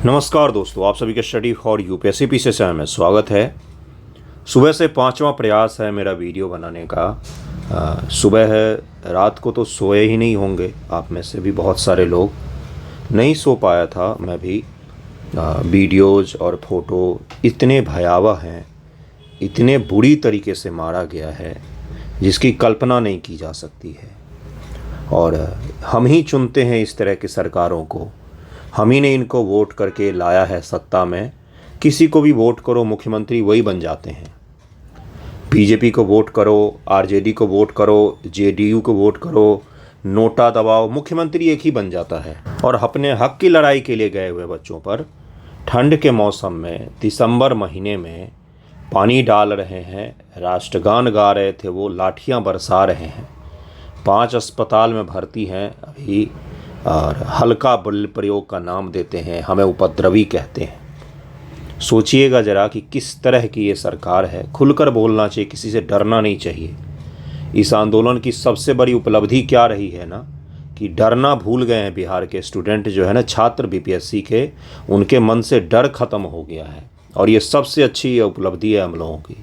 नमस्कार दोस्तों, आप सभी के स्टडी फॉर यूपीएससी पीछे से में स्वागत है। सुबह से पांचवा प्रयास है मेरा वीडियो बनाने का। सुबह है, रात को तो सोए ही नहीं होंगे आप में से भी बहुत सारे लोग। नहीं सो पाया था मैं भी। वीडियोज़ और फोटो इतने भयावह हैं, इतने बुरी तरीके से मारा गया है जिसकी कल्पना नहीं की जा सकती है। और हम ही चुनते हैं इस तरह की सरकारों को, हम ही ने इनको वोट करके लाया है सत्ता में। किसी को भी वोट करो, मुख्यमंत्री वही बन जाते हैं। बीजेपी को वोट करो, आरजेडी को वोट करो, जेडीयू को वोट करो, नोटा दबाओ, मुख्यमंत्री एक ही बन जाता है। और अपने हक की लड़ाई के लिए गए हुए बच्चों पर ठंड के मौसम में दिसंबर महीने में पानी डाल रहे हैं, राष्ट्रगान गा रहे थे, वो लाठियां बरसा रहे हैं। 5 अस्पताल में भर्ती हैं अभी, और हल्का बल प्रयोग का नाम देते हैं, हमें उपद्रवी कहते हैं। सोचिएगा ज़रा कि किस तरह की ये सरकार है। खुलकर बोलना चाहिए, किसी से डरना नहीं चाहिए। इस आंदोलन की सबसे बड़ी उपलब्धि क्या रही है ना, कि डरना भूल गए हैं बिहार के स्टूडेंट जो है ना, छात्र बीपीएससी के, उनके मन से डर ख़त्म हो गया है। और ये सबसे अच्छी ये उपलब्धि है हम लोगों की।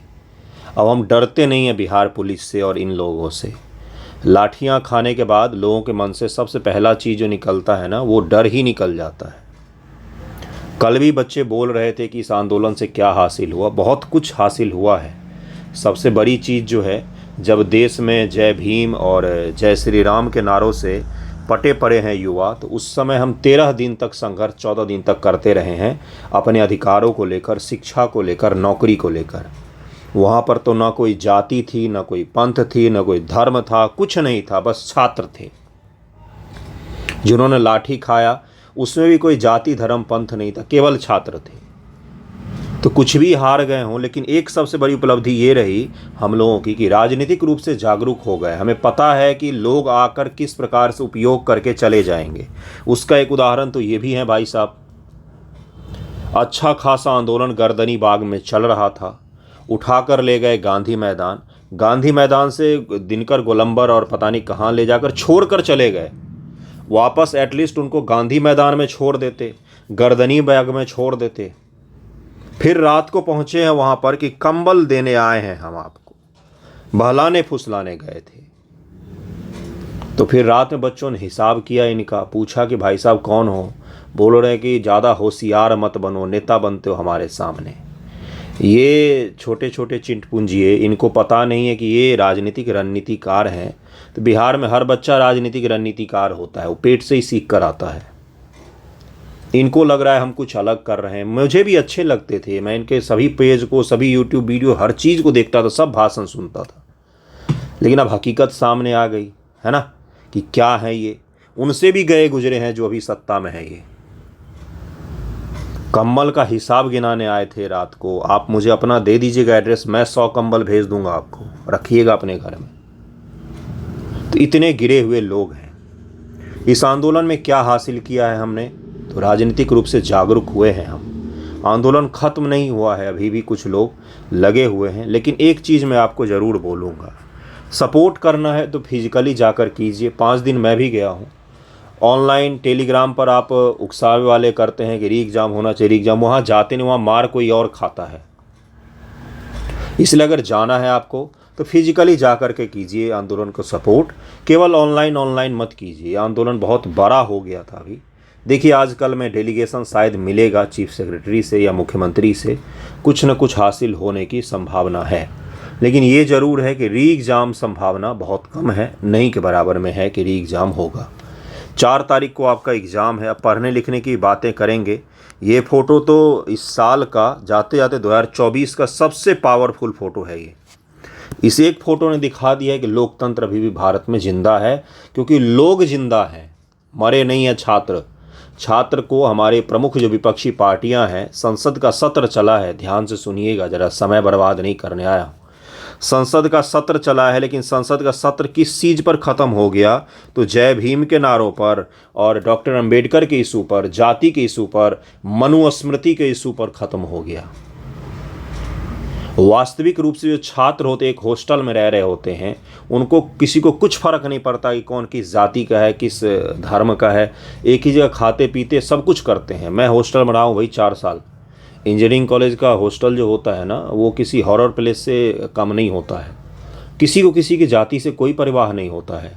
अब हम डरते नहीं हैं बिहार पुलिस से और इन लोगों से। लाठियां खाने के बाद लोगों के मन से सबसे पहला चीज़ जो निकलता है ना, वो डर ही निकल जाता है। कल भी बच्चे बोल रहे थे कि इस आंदोलन से क्या हासिल हुआ। बहुत कुछ हासिल हुआ है। सबसे बड़ी चीज़ जो है, जब देश में जय भीम और जय श्री राम के नारों से पटे पड़े हैं युवा, तो उस समय हम 13 दिन तक संघर्ष, 14 दिन तक करते रहे हैं अपने अधिकारों को लेकर, शिक्षा को लेकर, नौकरी को लेकर। वहाँ पर तो ना कोई जाति थी, ना कोई पंथ थी, ना कोई धर्म था, कुछ नहीं था, बस छात्र थे। जिन्होंने लाठी खाया उसमें भी कोई जाति धर्म पंथ नहीं था, केवल छात्र थे। तो कुछ भी हार गए हों, लेकिन एक सबसे बड़ी उपलब्धि ये रही हम लोगों की कि राजनीतिक रूप से जागरूक हो गए। हमें पता है कि लोग आकर किस प्रकार से उपयोग करके चले जाएंगे। उसका एक उदाहरण तो ये भी है भाई साहब, अच्छा खासा आंदोलन गर्दनी बाग में चल रहा था, उठाकर ले गए गांधी मैदान। गांधी मैदान से दिनकर गोलंबर और पता नहीं कहाँ ले जाकर छोड़कर चले गए। वापस एटलीस्ट उनको गांधी मैदान में छोड़ देते, गर्दनी बाग में छोड़ देते। फिर रात को पहुँचे हैं वहाँ पर कि कंबल देने आए हैं हम आपको, बहलाने फुसलाने गए थे। तो फिर रात में बच्चों ने हिसाब किया इनका, पूछा कि भाई साहब कौन हो। बोल रहे कि ज़्यादा होशियार मत बनो, नेता बनते हो हमारे सामने। ये छोटे छोटे चिंटपुंजिए, इनको पता नहीं है कि ये राजनीतिक रणनीतिकार हैं। तो बिहार में हर बच्चा राजनीतिक रणनीतिकार होता है, वो पेट से ही सीख कर आता है। इनको लग रहा है हम कुछ अलग कर रहे हैं। मुझे भी अच्छे लगते थे, मैं इनके सभी पेज को, सभी यूट्यूब वीडियो, हर चीज़ को देखता था, सब भाषण सुनता था। लेकिन अब हकीकत सामने आ गई है ना, कि क्या है ये। उनसे भी गए गुजरे हैं जो अभी सत्ता में है। ये कंबल का हिसाब गिनाने आए थे रात को। आप मुझे अपना दे दीजिएगा एड्रेस, मैं 100 कंबल भेज दूंगा आपको, रखिएगा अपने घर में। तो इतने गिरे हुए लोग हैं। इस आंदोलन में क्या हासिल किया है हमने, तो राजनीतिक रूप से जागरूक हुए हैं हम। आंदोलन खत्म नहीं हुआ है, अभी भी कुछ लोग लगे हुए हैं। लेकिन एक चीज़ मैं आपको ज़रूर बोलूँगा, सपोर्ट करना है तो फिजिकली जाकर कीजिए। 5 दिन मैं भी गया हूँ। ऑनलाइन टेलीग्राम पर आप उकसावे वाले करते हैं कि री एग्ज़ाम होना चाहिए, री एग्ज़ाम, वहाँ जाते नहीं, वहाँ मार कोई और खाता है। इसलिए अगर जाना है आपको तो फिजिकली जा कर के कीजिए आंदोलन को सपोर्ट। केवल ऑनलाइन मत कीजिए। आंदोलन बहुत बड़ा हो गया था अभी। देखिए आजकल में डेलीगेशन शायद मिलेगा चीफ सेक्रेटरी से या मुख्यमंत्री से, कुछ न कुछ हासिल होने की संभावना है। लेकिन ये ज़रूर है कि री एग्ज़ाम संभावना बहुत कम है, नहीं के बराबर में है कि री एग्ज़ाम होगा। 4 तारीख को आपका एग्ज़ाम है। अब पढ़ने लिखने की बातें करेंगे। ये फ़ोटो तो इस साल का, जाते जाते 2024 का सबसे पावरफुल फ़ोटो है ये। इस एक फ़ोटो ने दिखा दिया है कि लोकतंत्र अभी भी भारत में ज़िंदा है, क्योंकि लोग ज़िंदा हैं, मरे नहीं हैं छात्र। छात्र को हमारे प्रमुख जो विपक्षी पार्टियां हैं, संसद का सत्र चला है, ध्यान से सुनिएगा ज़रा, समय बर्बाद नहीं करने आया। संसद का सत्र चला है, लेकिन संसद का सत्र किस चीज़ पर ख़त्म हो गया, तो जय भीम के नारों पर और डॉक्टर अंबेडकर के इशू पर, जाति के इशू पर, मनुस्मृति के इशू पर ख़त्म हो गया। वास्तविक रूप से जो छात्र होते एक हॉस्टल में रह रहे होते हैं, उनको किसी को कुछ फ़र्क नहीं पड़ता कि कौन किस जाति का है, किस धर्म का है। एक ही जगह खाते पीते सब कुछ करते हैं। मैं हॉस्टल में रहा हूँ भाई 4 साल। इंजीनियरिंग कॉलेज का हॉस्टल जो होता है ना, वो किसी हॉरर प्लेस से कम नहीं होता है। किसी को किसी की जाति से कोई परवाह नहीं होता है।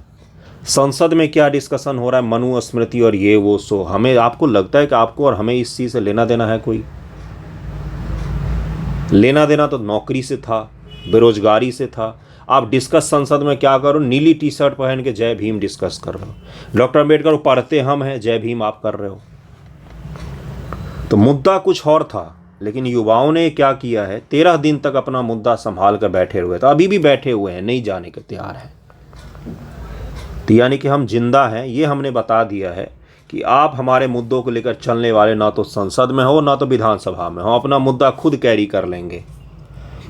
संसद में क्या डिस्कशन हो रहा है, मनुस्मृति और ये वो सो, हमें आपको लगता है कि आपको और हमें इस चीज़ से लेना देना है? कोई लेना देना तो नौकरी से था, बेरोजगारी से था। आप डिस्कस संसद में क्या करो, नीली टी शर्ट पहन के जय भीम डिस्कस कर रहे हो। डॉक्टर अम्बेडकर पढ़ते हम हैं, जय भीम आप कर रहे हो। तो मुद्दा कुछ और था, लेकिन युवाओं ने क्या किया है, 13 दिन तक अपना मुद्दा संभाल कर बैठे हुए थे। अभी भी बैठे हुए हैं, नहीं जाने के तैयार हैं। तो यानी कि हम जिंदा हैं, ये हमने बता दिया है कि आप हमारे मुद्दों को लेकर चलने वाले ना तो संसद में हो ना तो विधानसभा में हो, अपना मुद्दा खुद कैरी कर लेंगे।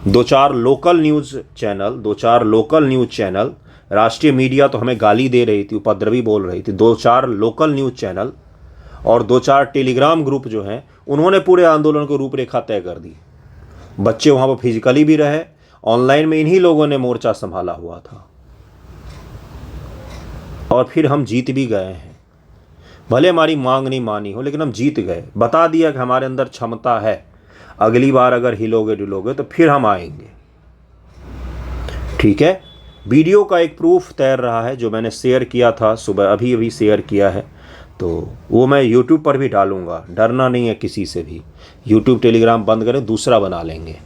2-4 लोकल न्यूज़ चैनल, राष्ट्रीय मीडिया तो हमें गाली दे रही थी, उपद्रवी बोल रही थी। 2-4 लोकल न्यूज़ चैनल और 2-4 टेलीग्राम ग्रुप जो हैं, उन्होंने पूरे आंदोलन को रूपरेखा तय कर दी। बच्चे वहाँ पर फिजिकली भी रहे, ऑनलाइन में इन्हीं लोगों ने मोर्चा संभाला हुआ था। और फिर हम जीत भी गए हैं। भले हमारी मांग नहीं मानी हो, लेकिन हम जीत गए। बता दिया कि हमारे अंदर क्षमता है, अगली बार अगर हिलोगे डुलोगे तो फिर हम आएंगे। ठीक है। वीडियो का एक प्रूफ तैर रहा है जो मैंने शेयर किया था सुबह, अभी शेयर किया है, तो वो मैं YouTube पर भी डालूंगा। डरना नहीं है किसी से भी। YouTube टेलीग्राम बंद करें, दूसरा बना लेंगे।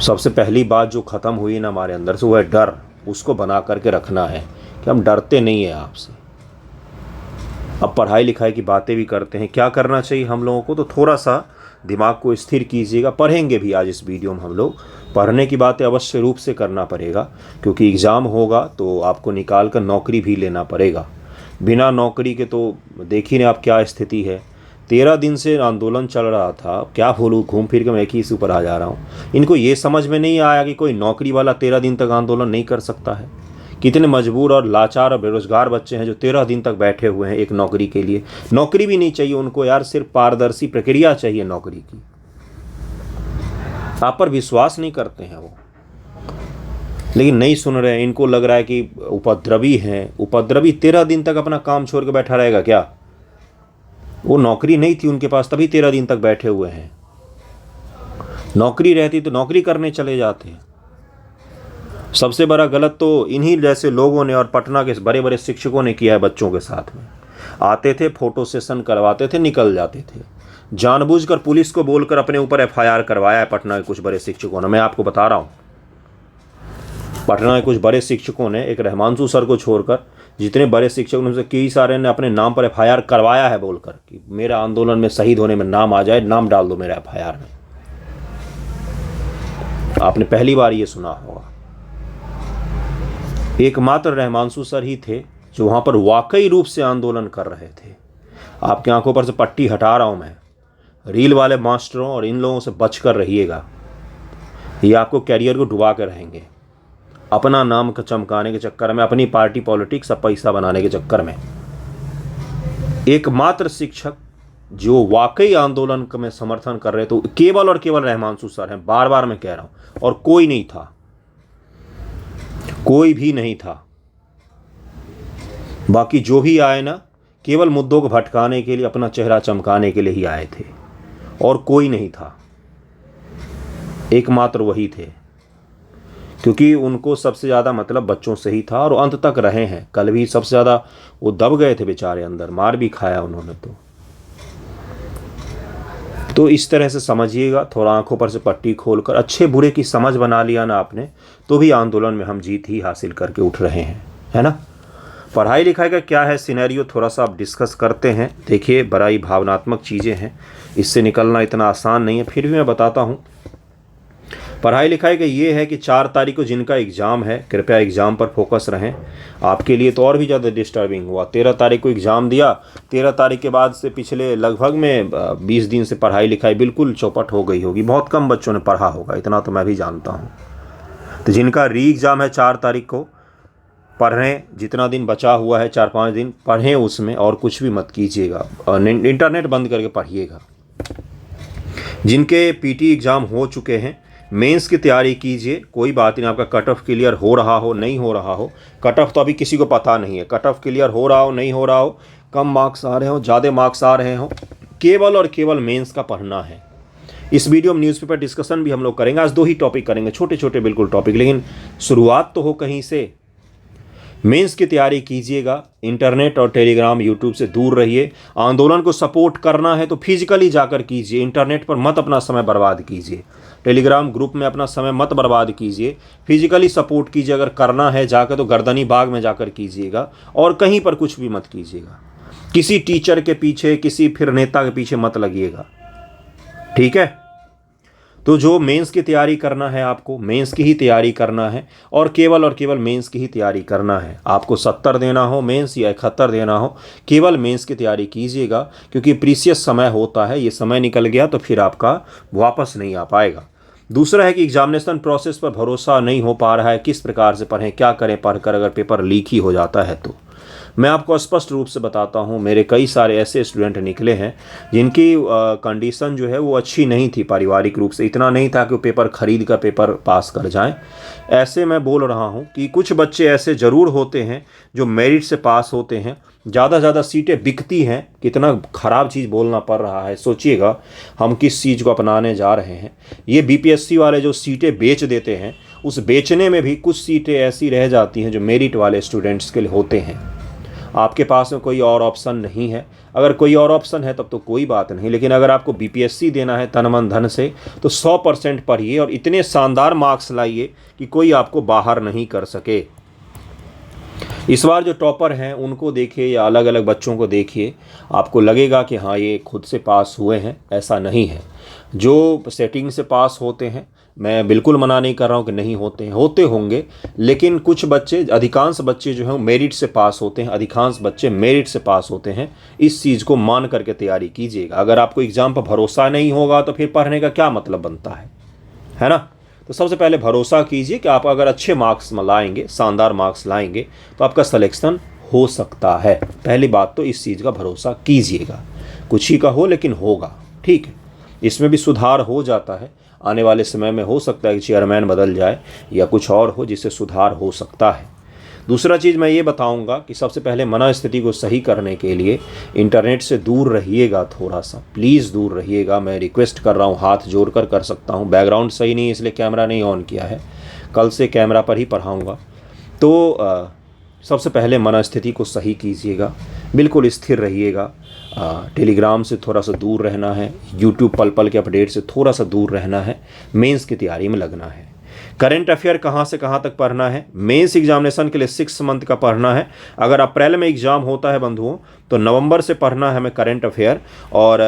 सबसे पहली बात जो ख़त्म हुई ना हमारे अंदर से, वो है डर। उसको बना करके रखना है कि हम डरते नहीं हैं आपसे। अब पढ़ाई लिखाई की बातें भी करते हैं, क्या करना चाहिए हम लोगों को, तो थोड़ा सा दिमाग को स्थिर कीजिएगा। पढ़ेंगे भी आज इस वीडियो में हम लोग। पढ़ने की बातें अवश्य रूप से करना पड़ेगा, क्योंकि एग्ज़ाम होगा तो आपको निकाल कर नौकरी भी लेना पड़ेगा। बिना नौकरी के तो देख ही नहीं आप क्या स्थिति है। 13 दिन से आंदोलन चल रहा था, क्या बोलूँ, घूम फिर के मैं एक ही इस ऊपर आ जा रहा हूँ। इनको ये समझ में नहीं आया कि कोई नौकरी वाला 13 दिन तक आंदोलन नहीं कर सकता है। कितने मजबूर और लाचार और बेरोजगार बच्चे हैं जो 13 दिन तक बैठे हुए हैं एक नौकरी के लिए। नौकरी भी नहीं चाहिए उनको यार, सिर्फ पारदर्शी प्रक्रिया चाहिए नौकरी की। आप पर विश्वास नहीं करते हैं वो, लेकिन नहीं सुन रहे हैं। इनको लग रहा है कि उपद्रवी हैं। उपद्रवी 13 दिन तक अपना काम छोड़ के बैठा रहेगा क्या? वो नौकरी नहीं थी उनके पास, तभी 13 दिन तक बैठे हुए हैं। नौकरी रहती तो नौकरी करने चले जाते। सबसे बड़ा गलत तो इन्हीं जैसे लोगों ने और पटना के बड़े बड़े शिक्षकों ने किया है। बच्चों के साथ में आते थे, फोटो सेशन करवाते थे, निकल जाते थे। जानबूझकर पुलिस को बोलकर अपने ऊपर FIR करवाया है पटना के कुछ बड़े शिक्षकों ने। मैं आपको बता रहा हूँ, पटना के कुछ बड़े शिक्षकों ने, एक रहमानसू सर को छोड़कर जितने बड़े शिक्षक उनसे कई सारे ने अपने नाम पर FIR करवाया है, बोलकर कि मेरा आंदोलन में शहीद होने में नाम आ जाए, नाम डाल दो मेरा FIR में। आपने पहली बार ये सुना होगा। एकमात्र रहमानसू सर ही थे जो वहाँ पर वाकई रूप से आंदोलन कर रहे थे। आपकी आंखों पर से पट्टी हटा रहा हूँ मैं। रील वाले मास्टरों और इन लोगों से बचकर रहिएगा, ये आपको कैरियर को डुबा के रहेंगे। अपना नाम चमकाने के चक्कर में, अपनी पार्टी पॉलिटिक्स, सब पैसा बनाने के चक्कर में। एकमात्र शिक्षक जो वाकई आंदोलन में समर्थन कर रहे थे केवल और केवल रहमानसू सर हैं। बार बार मैं कह रहा हूँ, और कोई नहीं था, कोई भी नहीं था। बाकी जो भी आए ना, केवल मुद्दों को भटकाने के लिए, अपना चेहरा चमकाने के लिए ही आए थे, और कोई नहीं था। एकमात्र वही थे, क्योंकि उनको सबसे ज़्यादा मतलब बच्चों से ही था, और अंत तक रहे हैं। कल भी सबसे ज़्यादा वो दब गए थे बेचारे अंदर, मार भी खाया उन्होंने। तो इस तरह से समझिएगा, थोड़ा आंखों पर से पट्टी खोलकर अच्छे बुरे की समझ बना लिया ना आपने, तो भी आंदोलन में हम जीत ही हासिल करके उठ रहे हैं, है ना। पढ़ाई लिखाई का क्या है सिनेरियो, थोड़ा सा आप डिस्कस करते हैं। देखिए, बड़ा ही भावनात्मक चीज़ें हैं, इससे निकलना इतना आसान नहीं है, फिर भी मैं बताता हूँ। पढ़ाई लिखाई का ये है कि 4 तारीख को जिनका एग्ज़ाम है, कृपया एग्ज़ाम पर फोकस रहें। आपके लिए तो और भी ज़्यादा डिस्टर्बिंग हुआ। 13 तारीख को एग्ज़ाम दिया, 13 तारीख के बाद से पिछले लगभग में 20 दिन से पढ़ाई लिखाई बिल्कुल चौपट हो गई होगी। बहुत कम बच्चों ने पढ़ा होगा, इतना तो मैं भी जानता हूँ। तो जिनका री एग्ज़ाम है 4 तारीख को, पढ़ें। जितना दिन बचा हुआ है, 4-5 दिन पढ़ें उसमें, और कुछ भी मत कीजिएगा। इंटरनेट बंद करके पढ़िएगा। जिनके PT एग्ज़ाम हो चुके हैं, मेंस की तैयारी कीजिए, कोई बात नहीं, आपका कट ऑफ क्लियर हो रहा हो नहीं हो रहा हो, कट ऑफ तो अभी किसी को पता नहीं है, कट ऑफ क्लियर हो रहा हो नहीं हो रहा हो, कम मार्क्स आ रहे हो ज़्यादा मार्क्स आ रहे हो, केवल और केवल मेंस का पढ़ना है। इस वीडियो में न्यूज़पेपर डिस्कशन भी हम लोग करेंगे, आज 2 ही टॉपिक करेंगे, छोटे छोटे बिल्कुल टॉपिक, लेकिन शुरुआत तो हो कहीं से। मेंस की तैयारी कीजिएगा, इंटरनेट और टेलीग्राम यूट्यूब से दूर रहिए। आंदोलन को सपोर्ट करना है तो फिजिकली जाकर कीजिए, इंटरनेट पर मत अपना समय बर्बाद कीजिए, टेलीग्राम ग्रुप में अपना समय मत बर्बाद कीजिए, फिजिकली सपोर्ट कीजिए। अगर करना है जाकर तो गर्दनी बाग में जाकर कीजिएगा, और कहीं पर कुछ भी मत कीजिएगा, किसी टीचर के पीछे, किसी फिर नेता के पीछे मत लगिएगा, ठीक है। तो जो मेंस की तैयारी करना है, आपको मेंस की ही तैयारी करना है, और केवल मेंस की ही तैयारी करना है। आपको 70 देना हो मेंस या 71 देना हो, केवल मेंस की तैयारी कीजिएगा, क्योंकि प्रीसियस समय होता है, ये समय निकल गया तो फिर आपका वापस नहीं आ पाएगा। दूसरा है कि एग्जामिनेशन प्रोसेस पर भरोसा नहीं हो पा रहा है, किस प्रकार से पढ़ें, क्या करें पढ़कर अगर पेपर लीक ही हो जाता है तो। मैं आपको स्पष्ट रूप से बताता हूँ, मेरे कई सारे ऐसे स्टूडेंट निकले हैं जिनकी कंडीशन जो है वो अच्छी नहीं थी, पारिवारिक रूप से इतना नहीं था कि वो पेपर खरीद कर पेपर पास कर जाएं। ऐसे मैं बोल रहा हूँ कि कुछ बच्चे ऐसे ज़रूर होते हैं जो मेरिट से पास होते हैं, ज़्यादा सीटें बिकती हैं। कितना ख़राब चीज़ बोलना पड़ रहा है, सोचिएगा हम किस चीज़ को अपनाने जा रहे हैं। ये बीपीएससी वाले जो सीटें बेच देते हैं, उस बेचने में भी कुछ सीटें ऐसी रह जाती हैं जो मेरिट वाले स्टूडेंट्स के लिए होते हैं। आपके पास में कोई और ऑप्शन नहीं है, अगर कोई और ऑप्शन है तब तो कोई बात नहीं, लेकिन अगर आपको बीपीएससी देना है तन मन धन से तो 100% पढ़िए और इतने शानदार मार्क्स लाइए कि कोई आपको बाहर नहीं कर सके। इस बार जो टॉपर हैं उनको देखिए या अलग अलग बच्चों को देखिए, आपको लगेगा कि हाँ ये खुद से पास हुए हैं, ऐसा नहीं है। जो सेटिंग से पास होते हैं, मैं बिल्कुल मना नहीं कर रहा हूँ कि नहीं होते हैं, होते होंगे, लेकिन कुछ बच्चे, अधिकांश बच्चे जो हैं मेरिट से पास होते हैं, अधिकांश बच्चे मेरिट से पास होते हैं। इस चीज़ को मान करके तैयारी कीजिएगा। अगर आपको एग्ज़ाम पर भरोसा नहीं होगा तो फिर पढ़ने का क्या मतलब बनता है ना। तो सबसे पहले भरोसा कीजिए कि आप अगर अच्छे मार्क्स लाएंगे, शानदार मार्क्स लाएंगे तो आपका सिलेक्शन हो सकता है। पहली बात तो इस चीज़ का भरोसा कीजिएगा, कुछ ही का हो लेकिन होगा, ठीक है। इसमें भी सुधार हो जाता है, आने वाले समय में हो सकता है कि चेयरमैन बदल जाए या कुछ और हो जिससे सुधार हो सकता है। दूसरा चीज़ मैं ये बताऊंगा कि सबसे पहले मनोस्थिति को सही करने के लिए इंटरनेट से दूर रहिएगा, थोड़ा सा प्लीज़ दूर रहिएगा। मैं रिक्वेस्ट कर रहा हूँ, हाथ जोड़ कर सकता हूँ। बैकग्राउंड सही नहीं है इसलिए कैमरा नहीं ऑन किया है, कल से कैमरा पर ही पढ़ाऊँगा। तो सबसे पहले मनोस्थिति को सही कीजिएगा, बिल्कुल स्थिर रहिएगा। टेलीग्राम से थोड़ा सा दूर रहना है, यूट्यूब पल पल के अपडेट से थोड़ा सा दूर रहना है, मेंस की तैयारी में लगना है। करंट अफेयर कहाँ से कहाँ तक पढ़ना है, मेंस एग्जामिनेशन के लिए 6 मंथ का पढ़ना है। अगर अप्रैल में एग्ज़ाम होता है बंधुओं तो नवंबर से पढ़ना है हमें करंट अफेयर, और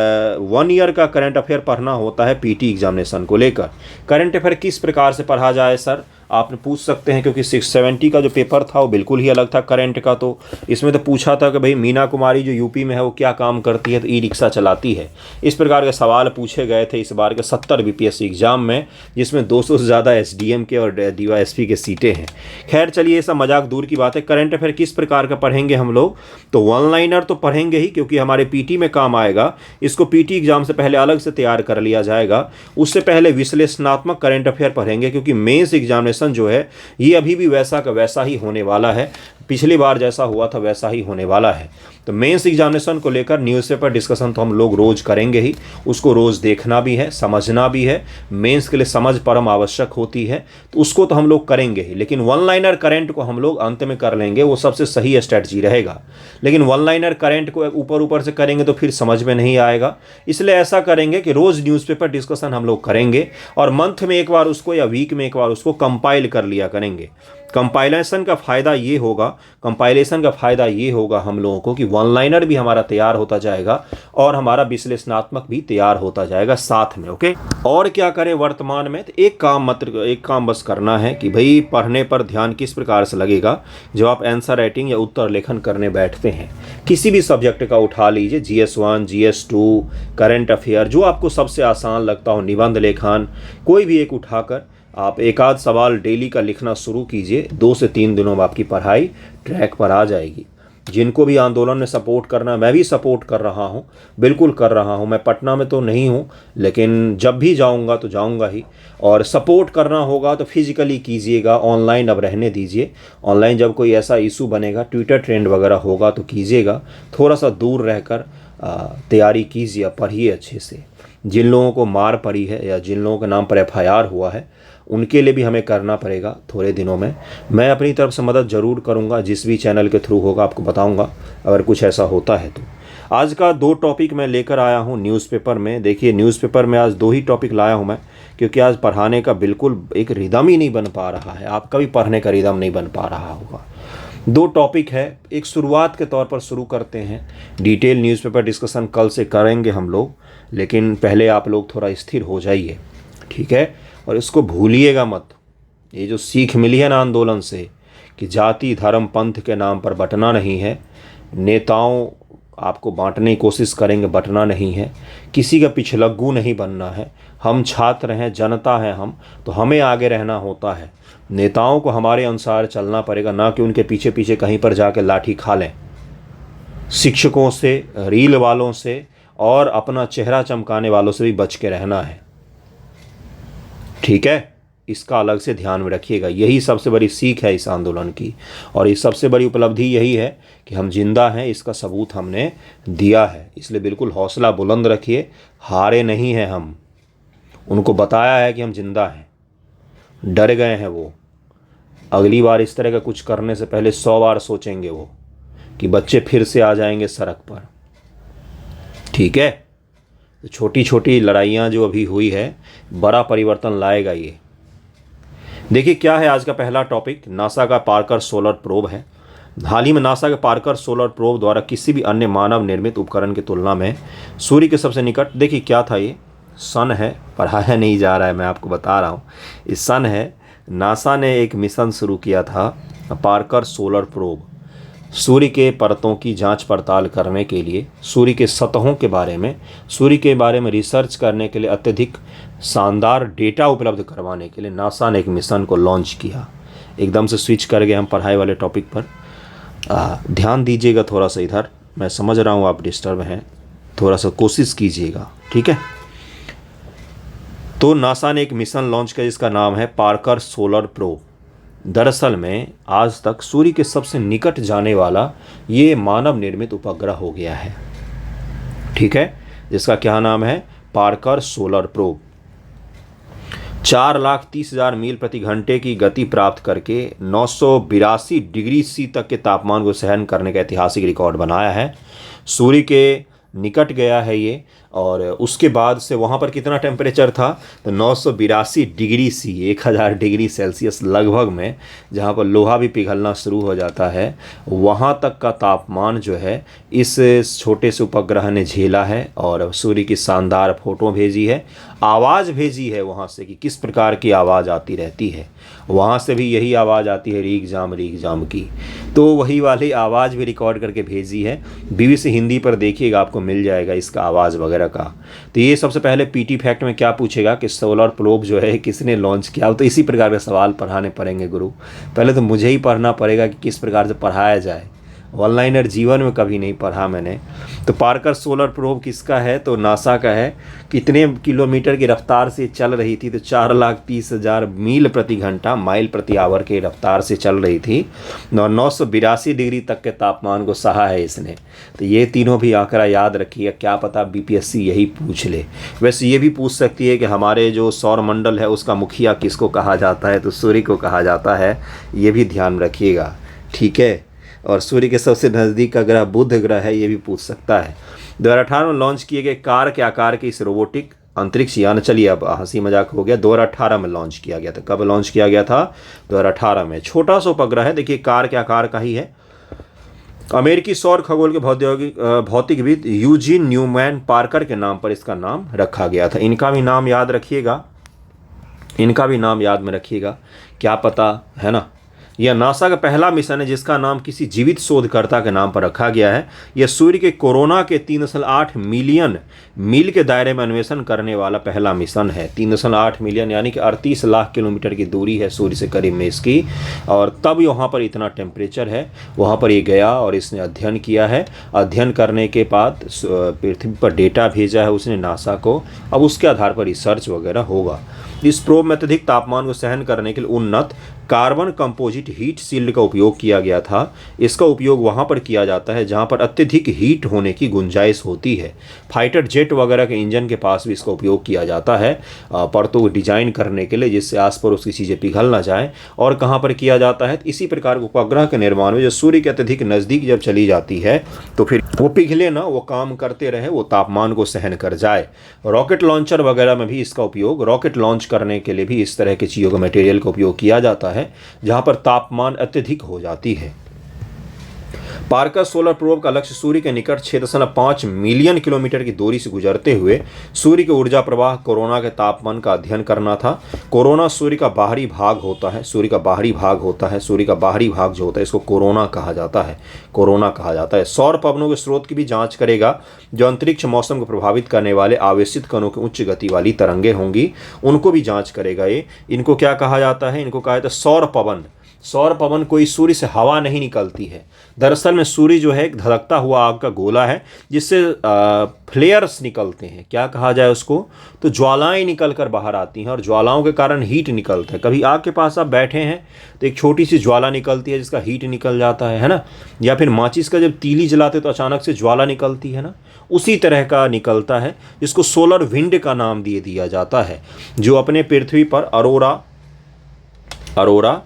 1 ईयर का करंट अफेयर पढ़ना होता है पीटी एग्जामिनेशन को लेकर। करंट अफेयर किस प्रकार से पढ़ा जाए सर, आपने पूछ सकते हैं, क्योंकि 670 का जो पेपर था वो बिल्कुल ही अलग था करंट का। तो इसमें तो पूछा था कि भाई मीना कुमारी जो यूपी में है वो क्या काम करती है, तो ई रिक्शा चलाती है। इस प्रकार के सवाल पूछे गए थे इस बार के 70 बीपीएससी एग्जाम में, जिसमें 200 से ज़्यादा एसडीएम के और डीवाईएसपी के सीटें हैं। खैर चलिए, ये सब मजाक दूर की बात है। करंट अफेयर किस प्रकार का पढ़ेंगे हम लोग, तो वन लाइनर तो पढ़ेंगे ही, क्योंकि हमारे पीटी में काम आएगा। इसको पीटी एग्जाम से पहले अलग से तैयार कर लिया जाएगा। उससे पहले विश्लेषणात्मक करंट अफेयर पढ़ेंगे, क्योंकि मेंस एग्जामिनेशन जो है ये अभी भी वैसा का वैसा ही होने वाला है, पिछली बार जैसा हुआ था वैसा ही होने वाला है। तो मेंस एग्जामिनेशन को लेकर न्यूज़पेपर डिस्कशन तो हम लोग रोज़ करेंगे ही, उसको रोज़ देखना भी है, समझना भी है। मेंस के लिए समझ परम आवश्यक होती है, तो उसको तो हम लोग करेंगे ही। लेकिन वन लाइनर करंट को हम लोग अंत में कर लेंगे, वो सबसे सही स्ट्रेटजी रहेगा। लेकिन वन लाइनर करंट को ऊपर से करेंगे तो फिर समझ में नहीं आएगा। इसलिए ऐसा करेंगे कि रोज़ न्यूज़पेपर डिस्कशन हम लोग करेंगे, और मंथ में एक बार उसको या वीक में एक बार उसको कंपाइल कर लिया करेंगे। कंपाइलेशन का फ़ायदा ये होगा हम लोगों को कि वन लाइनर भी हमारा तैयार होता जाएगा और हमारा विश्लेषणात्मक भी तैयार होता जाएगा साथ में। ओके, और क्या करें वर्तमान में, तो एक काम बस करना है कि भाई पढ़ने पर ध्यान किस प्रकार से लगेगा। जब आप आंसर राइटिंग या उत्तर लेखन करने बैठते हैं, किसी भी सब्जेक्ट का उठा लीजिए, GS1 GS2 करंट अफेयर, जो आपको सबसे आसान लगता हो, निबंध लेखन, कोई भी एक उठाकर आप एक आध सवाल डेली का लिखना शुरू कीजिए। 2 से 3 दिनों में आपकी पढ़ाई ट्रैक पर आ जाएगी। जिनको भी आंदोलन में सपोर्ट करना, मैं भी सपोर्ट कर रहा हूँ, बिल्कुल कर रहा हूँ। मैं पटना में तो नहीं हूँ, लेकिन जब भी जाऊँगा तो जाऊँगा ही। और सपोर्ट करना होगा तो फिज़िकली कीजिएगा, ऑनलाइन अब रहने दीजिए। ऑनलाइन जब कोई ऐसा इशू बनेगा, ट्विटर ट्रेंड वगैरह होगा तो कीजिएगा। थोड़ा सा दूर रहकर तैयारी कीजिए, पढ़िए अच्छे से। जिन लोगों को मार पड़ी है या जिन लोगों के नाम पर FIR हुआ है, उनके लिए भी हमें करना पड़ेगा थोड़े दिनों में। मैं अपनी तरफ से मदद ज़रूर करूंगा, जिस भी चैनल के थ्रू होगा आपको बताऊंगा अगर कुछ ऐसा होता है तो। आज का 2 टॉपिक मैं लेकर आया हूं न्यूज़पेपर में। देखिए, न्यूज़पेपर में आज 2 ही टॉपिक लाया हूं मैं, क्योंकि आज पढ़ाने का बिल्कुल एक रिदम ही नहीं बन पा रहा है। आपका भी पढ़ने का रिदम नहीं बन पा रहा होगा। 2 टॉपिक है, एक शुरुआत के तौर पर शुरू करते हैं। डिटेल न्यूज़पेपर डिस्कशन कल से करेंगे हम लोग, लेकिन पहले आप लोग थोड़ा स्थिर हो जाइए, ठीक है। और इसको भूलिएगा मत। ये जो सीख मिली है ना आंदोलन से कि जाति धर्म पंथ के नाम पर बंटना नहीं है, नेताओं आपको बांटने की कोशिश करेंगे, बंटना नहीं है, किसी का पिछलग्गू नहीं बनना है। हम छात्र हैं, जनता हैं हम, तो हमें आगे रहना होता है। नेताओं को हमारे अनुसार चलना पड़ेगा, ना कि उनके पीछे पीछे कहीं पर जाके लाठी खा लें। शिक्षकों से, रील वालों से और अपना चेहरा चमकाने वालों से भी बच के रहना है, ठीक है। इसका अलग से ध्यान में रखिएगा। यही सबसे बड़ी सीख है इस आंदोलन की, और इस सबसे बड़ी उपलब्धि यही है कि हम जिंदा हैं, इसका सबूत हमने दिया है। इसलिए बिल्कुल हौसला बुलंद रखिए, हारे नहीं हैं हम। उनको बताया है कि हम जिंदा हैं, डर गए हैं वो। अगली बार इस तरह का कुछ करने से पहले 100 बार सोचेंगे वो कि बच्चे फिर से आ जाएंगे सड़क पर, ठीक है। तो छोटी छोटी लड़ाइयाँ जो अभी हुई है, बड़ा परिवर्तन लाएगा ये। देखिए क्या है आज का पहला टॉपिक, नासा का पार्कर सोलर प्रोब है। हाल ही में नासा के पार्कर सोलर प्रोब द्वारा किसी भी अन्य मानव निर्मित उपकरण की तुलना में सूर्य के सबसे निकट, देखिए क्या था ये, सन है, पढ़ाया नहीं जा रहा है, मैं आपको बता रहा हूँ। इस सन है, नासा ने एक मिशन शुरू किया था, पार्कर सोलर प्रोब। सूर्य के परतों की जांच पड़ताल करने के लिए, सूर्य के सतहों के बारे में, सूर्य के बारे में रिसर्च करने के लिए, अत्यधिक शानदार डेटा उपलब्ध करवाने के लिए नासा ने एक मिशन को लॉन्च किया। एकदम से स्विच कर गए हम पढ़ाई वाले टॉपिक पर। ध्यान दीजिएगा थोड़ा सा इधर, मैं समझ रहा हूँ आप डिस्टर्ब हैं, थोड़ा सा कोशिश कीजिएगा, ठीक है। तो नासा ने एक मिशन लॉन्च किया जिसका नाम है पार्कर सोलर प्रोब। दरअसल में आज तक सूर्य के सबसे निकट जाने वाला ये मानव निर्मित उपग्रह हो गया है, ठीक है, जिसका क्या नाम है, पार्कर सोलर प्रोब। 4,30,000 मील प्रति घंटे की गति प्राप्त करके 982 डिग्री सी तक के तापमान को सहन करने का ऐतिहासिक रिकॉर्ड बनाया है। सूर्य के निकट गया है ये, और उसके बाद से वहाँ पर कितना टेम्परेचर था, तो 982 डिग्री सी, 1000 डिग्री सेल्सियस लगभग में, जहाँ पर लोहा भी पिघलना शुरू हो जाता है, वहाँ तक का तापमान जो है इस छोटे से उपग्रह ने झेला है। और सूर्य की शानदार फ़ोटो भेजी है, आवाज़ भेजी है वहाँ से कि किस प्रकार की आवाज़ आती रहती है। वहाँ से भी यही आवाज़ आती है, रीग जाम की, तो वही वाली आवाज़ भी रिकॉर्ड करके भेजी है। BBC हिंदी पर देखिएगा, आपको मिल जाएगा इसका आवाज़ वगैरह का। तो ये सबसे पहले PT फैक्ट में क्या पूछेगा कि सोलर प्रोब जो है किसने लॉन्च किया, तो इसी प्रकार के सवाल पढ़ाने पड़ेंगे गुरु। पहले तो मुझे ही पढ़ना पड़ेगा कि किस प्रकार से पढ़ाया जाए, ऑनलाइनर जीवन में कभी नहीं पढ़ा मैंने। तो पार्कर सोलर प्रोब किसका है, तो नासा का है। कितने किलोमीटर की रफ्तार से चल रही थी, तो 4,30,000 मील प्रति घंटा, माइल प्रति आवर के रफ्तार से चल रही थी, और 982 डिग्री तक के तापमान को सहा है इसने। तो ये तीनों भी आंकड़ा याद रखिए, क्या पता BPSC यही पूछ ले। वैसे ये भी पूछ सकती है कि हमारे जो सौर मंडल है उसका मुखिया किसको कहा जाता है, तो सूर्य को कहा जाता है, ये भी ध्यान रखिएगा, ठीक है। और सूर्य के सबसे नज़दीक का ग्रह बुध ग्रह है, ये भी पूछ सकता है। 2018 में लॉन्च किए गए कार के आकार के इस रोबोटिक अंतरिक्ष यान, चलिए अब हंसी मजाक हो गया, 2018 में लॉन्च किया गया था। कब लॉन्च किया गया था, 2018 में। छोटा सा उपग्रह है, देखिए कार के आकार का ही है। अमेरिकी सौर खगोल के भौतिकविद यूजीन न्यूमैन पार्कर के नाम पर इसका नाम रखा गया था। इनका भी नाम याद रखिएगा, इनका भी नाम याद में रखिएगा, क्या पता, है ना, यह नासा का पहला मिशन है जिसका नाम किसी जीवित शोधकर्ता के नाम पर रखा गया है। यह सूर्य के कोरोना के 3.8 मिलियन मील के दायरे में अन्वेषण करने वाला पहला मिशन है। 3.8 मिलियन यानी कि 38 लाख किलोमीटर की दूरी है सूर्य से करीब में इसकी, और तब वहाँ पर इतना टेम्परेचर है। वहाँ पर ये गया और इसने अध्ययन किया है। अध्ययन करने के बाद पृथ्वी पर डेटा भेजा है उसने नासा को। अब उसके आधार पर रिसर्च वगैरह होगा। इस प्रोब में अत्यधिक तापमान को सहन करने के लिए उन्नत कार्बन कंपोजिट हीट शील्ड का उपयोग किया गया था। इसका उपयोग वहाँ पर किया जाता है जहाँ पर अत्यधिक हीट होने की गुंजाइश होती है। फाइटर जेट वगैरह के इंजन के पास भी इसका उपयोग किया जाता है परतों को डिजाइन करने के लिए, जिससे आस पड़ोस की चीज़ें पिघल ना जाए। और कहाँ पर किया जाता है, इसी प्रकार उपग्रह के निर्माण में जो सूर्य के अत्यधिक नज़दीक जब चली जाती है तो फिर वो पिघले ना, वो काम करते रहे, वो तापमान को सहन कर जाए। रॉकेट लॉन्चर वगैरह में भी इसका उपयोग, रॉकेट लॉन्च करने के लिए भी इस तरह के चीज़ों का मटेरियल का उपयोग किया जाता है जहां पर तापमान अत्यधिक हो जाती है। पार्कर सोलर प्रोब का लक्ष्य सूर्य के निकट 6.5 मिलियन किलोमीटर की दूरी से गुजरते हुए सूर्य के ऊर्जा प्रवाह कोरोना के तापमान का अध्ययन करना था। कोरोना सूर्य का बाहरी भाग होता है, सूर्य का बाहरी भाग होता है, सूर्य का बाहरी भाग जो होता है इसको कोरोना कहा जाता है, कोरोना कहा जाता है। सौर पवनों के स्रोत की भी जांच करेगा जो अंतरिक्ष मौसम को प्रभावित करने वाले आवेशित कणों की उच्च गति वाली तरंगे होंगी, उनको भी जांच करेगा ये। इनको क्या कहा जाता है, इनको कहा जाता है सौर पवन। सौर पवन कोई सूर्य से हवा नहीं निकलती है, दरअसल में सूर्य जो है एक धधकता हुआ आग का गोला है जिससे फ्लेयर्स निकलते हैं, क्या कहा जाए उसको, तो ज्वालाएं निकल कर बाहर आती हैं और ज्वालाओं के कारण हीट निकलता है। कभी आग के पास आप बैठे हैं तो एक छोटी सी ज्वाला निकलती है जिसका हीट निकल जाता है ना, या फिर माचिस का जब तीली जलाते तो अचानक से ज्वाला निकलती है ना, उसी तरह का निकलता है जिसको सोलर विंड का नाम दिया जाता है, जो अपने पृथ्वी पर अरोरा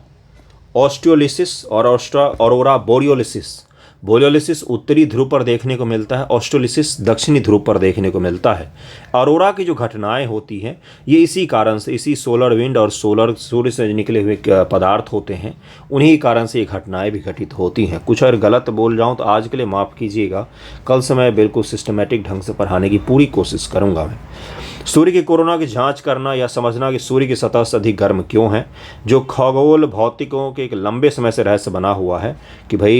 ऑस्ट्रियोलिसिस और अरोरा बोरियोलिसिस उत्तरी ध्रुव पर देखने को मिलता है, ऑस्ट्रोलिसिस दक्षिणी ध्रुव पर देखने को मिलता है। अरोरा की जो घटनाएं होती हैं ये इसी कारण से, इसी सोलर विंड और सूर्य से निकले हुए पदार्थ होते हैं, उन्हीं कारण से ये घटनाएं भी घटित होती हैं। कुछ अगर गलत बोल जाऊं तो आज के लिए माफ़ कीजिएगा, कल से मैं बिल्कुल सिस्टमेटिक ढंग से पढ़ाने की पूरी कोशिश करूँगा। मैं सूर्य की कोरोना की जांच करना या समझना कि सूर्य की सतह से अधिक गर्म क्यों है, जो खगोल भौतिकों के एक लंबे समय से रहस्य बना हुआ है कि भाई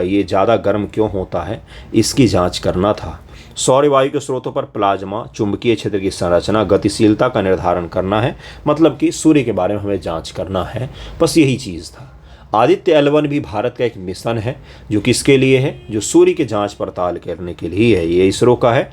ये ज़्यादा गर्म क्यों होता है, इसकी जांच करना था। सौर वायु के स्रोतों पर प्लाज्मा, चुंबकीय क्षेत्र की संरचना, गतिशीलता का निर्धारण करना है, मतलब कि सूर्य के बारे में हमें जाँच करना है, बस यही चीज़ था। आदित्य L1 भी भारत का एक मिशन है जो किसके लिए है, जो सूर्य की जाँच पड़ताल करने के लिए है। ये इसरो का है।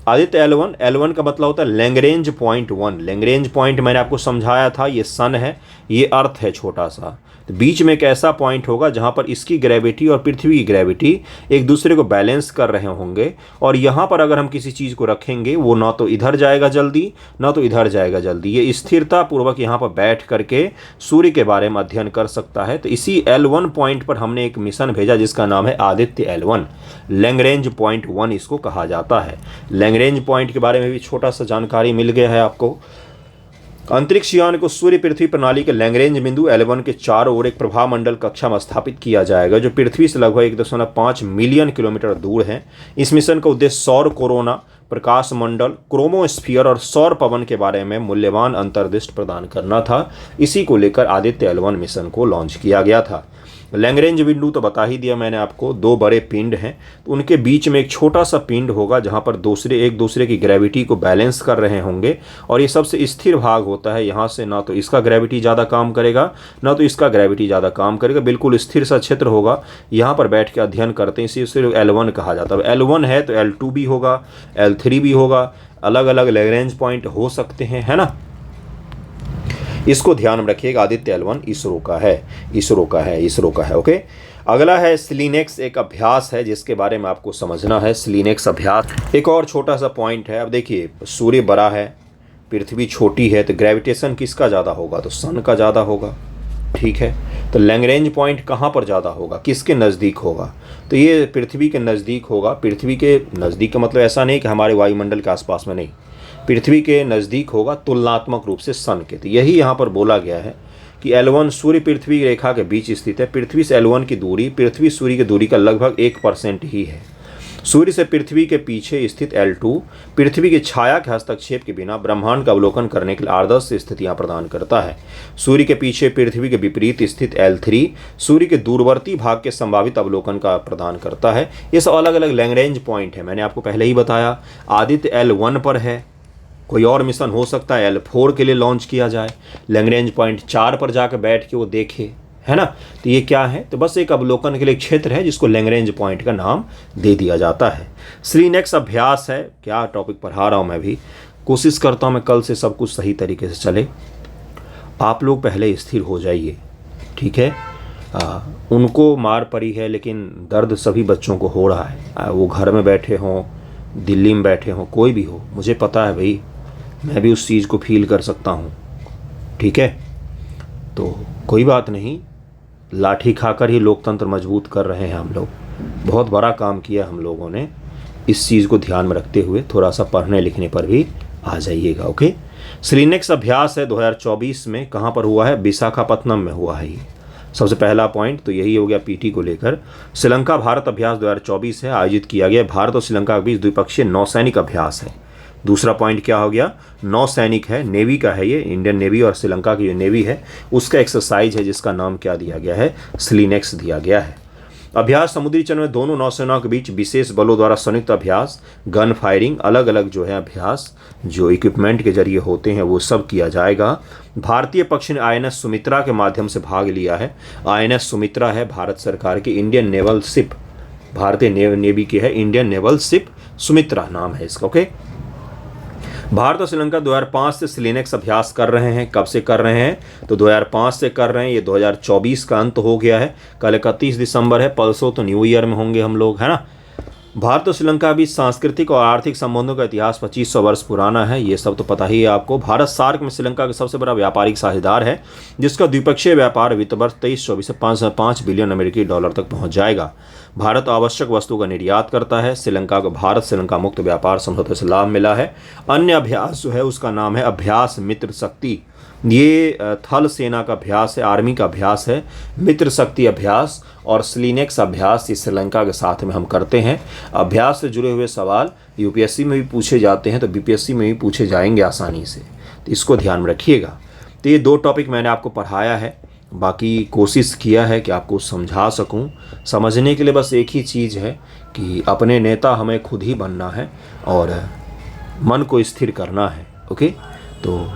आदित्य L1 का मतलब होता है लैग्रेंज पॉइंट 1। लैग्रेंज पॉइंट मैंने आपको समझाया था, ये सन है, ये अर्थ है छोटा सा, तो बीच में एक ऐसा पॉइंट होगा जहाँ पर इसकी ग्रेविटी और पृथ्वी की ग्रेविटी एक दूसरे को बैलेंस कर रहे होंगे, और यहाँ पर अगर हम किसी चीज़ को रखेंगे वो ना तो इधर जाएगा जल्दी ना तो इधर जाएगा जल्दी, ये स्थिरता पूर्वक यहाँ पर बैठ करके सूर्य के बारे में अध्ययन कर सकता है। तो इसी L1 पॉइंट पर हमने एक मिशन भेजा जिसका नाम है आदित्य L1। लैग्रेंज पॉइंट 1 इसको कहा जाता है। लैग्रेंज पॉइंट के बारे में भी छोटा सा जानकारी मिल गया है आपको। अंतरिक्ष यान को सूर्य पृथ्वी प्रणाली के लैग्रेंज बिंदु L1 के चारों ओर एक प्रभाव मंडल कक्षा में स्थापित किया जाएगा जो पृथ्वी से लगभग 1.5 मिलियन किलोमीटर दूर है। इस मिशन का उद्देश्य सौर कोरोना, प्रकाश मंडल, क्रोमोस्फीयर और सौर पवन के बारे में मूल्यवान अंतर्दृष्टि प्रदान करना था। इसी को लेकर आदित्य L1 मिशन को लॉन्च किया गया था। लैग्रेंज बिंदु तो बता ही दिया मैंने आपको, दो बड़े पिंड हैं, तो उनके बीच में एक छोटा सा पिंड होगा जहाँ पर एक दूसरे की ग्रेविटी को बैलेंस कर रहे होंगे, और ये सबसे स्थिर भाग होता है। यहाँ से ना तो इसका ग्रेविटी ज़्यादा काम करेगा ना तो इसका ग्रेविटी ज़्यादा काम करेगा, बिल्कुल स्थिर सा क्षेत्र होगा। यहाँ पर बैठ के अध्ययन करते हैं, इसे L1 कहा जाता है। L1 है तो L2 भी होगा, L3 भी होगा, अलग अलग लैग्रेंज पॉइंट हो सकते हैं, है ना। इसको ध्यान में रखिएगा। आदित्य L1 इसरो का है। ओके, अगला है स्लीनेक्स। एक अभ्यास है जिसके बारे में आपको समझना है। स्लीनेक्स अभ्यास एक और छोटा सा पॉइंट है। अब देखिए, सूर्य बड़ा है, पृथ्वी छोटी है, तो ग्रेविटेशन किसका ज़्यादा होगा, तो सन का ज़्यादा होगा, ठीक है। तो लैग्रेंज पॉइंट कहाँ पर ज़्यादा होगा, किसके नज़दीक होगा, तो ये पृथ्वी के नज़दीक होगा। पृथ्वी के नज़दीक का मतलब ऐसा नहीं कि हमारे वायुमंडल के आसपास में, नहीं, पृथ्वी के नज़दीक होगा तुलनात्मक रूप से सन के। तो यही यहाँ पर बोला गया है कि L1 सूर्य पृथ्वी रेखा के बीच स्थित है। पृथ्वी से L1 की दूरी पृथ्वी सूर्य की दूरी का लगभग 1% ही है। सूर्य से पृथ्वी के पीछे स्थित L2 पृथ्वी की छाया के हस्तक्षेप के बिना ब्रह्मांड का अवलोकन करने के लिए आदर्श स्थितियां प्रदान करता है। सूर्य के पीछे पृथ्वी के विपरीत स्थित L3 सूर्य के दूरवर्ती भाग के संभावित अवलोकन का प्रदान करता है। ये सब अलग अलग लैग्रेंज पॉइंट है, मैंने आपको पहले ही बताया। आदित्य L1 पर है, कोई और मिशन हो सकता है L4 के लिए लॉन्च किया जाए, लैग्रेंज पॉइंट 4 पर जाकर बैठ के वो देखे, है ना। तो ये क्या है, तो बस एक अवलोकन के लिए क्षेत्र है जिसको लैग्रेंज पॉइंट का नाम दे दिया जाता है। SLINEX अभ्यास है, क्या टॉपिक पढ़ा रहा हूँ मैं भी, कोशिश करता हूँ मैं कल से सब कुछ सही तरीके से चले। आप लोग पहले स्थिर हो जाइए, ठीक है। उनको मार पड़ी है लेकिन दर्द सभी बच्चों को हो रहा है, वो घर में बैठे हों, दिल्ली में बैठे हों, कोई भी हो, मुझे पता है भाई, मैं भी उस चीज़ को फील कर सकता हूँ, ठीक है। तो कोई बात नहीं, लाठी खाकर ही लोकतंत्र मजबूत कर रहे हैं हम लोग। बहुत बड़ा काम किया हम लोगों ने, इस चीज़ को ध्यान में रखते हुए थोड़ा सा पढ़ने लिखने पर भी आ जाइएगा, ओके। SLINEX अभ्यास है 2024 में, कहाँ पर हुआ है, विशाखापत्तनम में हुआ है। ये सबसे पहला पॉइंट तो यही हो गया पीटी को लेकर। श्रीलंका भारत अभ्यास 2024 है, आयोजित किया गया। भारत और श्रीलंका के बीच द्विपक्षीय नौसैनिक अभ्यास है। दूसरा पॉइंट क्या हो गया, नौसैनिक है, नेवी का है ये, इंडियन नेवी और श्रीलंका की जो नेवी है उसका एक्सरसाइज है जिसका नाम क्या दिया गया है, SLINEX दिया गया है। अभ्यास समुद्री चरण में दोनों नौसेनाओं के बीच विशेष बलों द्वारा संयुक्त अभ्यास, गन फायरिंग, अलग अलग जो है अभ्यास जो इक्विपमेंट के जरिए होते हैं वो सब किया जाएगा। भारतीय पक्ष ने INS सुमित्रा के माध्यम से भाग लिया है। INS सुमित्रा है भारत सरकार की इंडियन नेवल शिप, भारतीय नेवी की है इंडियन नेवल शिप, सुमित्रा नाम है इसका, ओके। भारत और श्रीलंका 2005 से SLINEX अभ्यास कर रहे हैं। कब से कर रहे हैं, तो 2005 से कर रहे हैं, ये 2024 का अंत हो गया है। कल 31 दिसंबर है, परसों तो न्यू ईयर में होंगे हम लोग, है ना। भारत और श्रीलंका के बीच सांस्कृतिक और आर्थिक संबंधों का इतिहास 2500 वर्ष पुराना है, ये सब तो पता ही है आपको। भारत सार्क में श्रीलंका का सबसे बड़ा व्यापारिक साझेदार है, जिसका द्विपक्षीय व्यापार वित्त वर्ष 23-24 से 5 बिलियन अमेरिकी डॉलर तक पहुंच जाएगा। भारत आवश्यक वस्तु का निर्यात करता है। श्रीलंका को भारत श्रीलंका मुक्त व्यापार समझौते से लाभ मिला है। अन्य अभ्यास जो है उसका नाम है अभ्यास मित्र शक्ति। ये थल सेना का अभ्यास है, आर्मी का अभ्यास है। मित्र शक्ति अभ्यास और SLINEX अभ्यास ये श्रीलंका के साथ में हम करते हैं। अभ्यास से जुड़े हुए सवाल UPSC में भी पूछे जाते हैं, तो BPSC में भी पूछे जाएंगे आसानी से, तो इसको ध्यान में रखिएगा। तो ये 2 टॉपिक मैंने आपको पढ़ाया है, बाकी कोशिश किया है कि आपको समझा सकूं। समझने के लिए बस एक ही चीज़ है कि अपने नेता हमें खुद ही बनना है और मन को स्थिर करना है, ओके। तो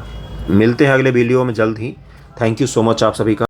मिलते हैं अगले वीडियो में जल्द ही। थैंक यू सो मच आप सभी का।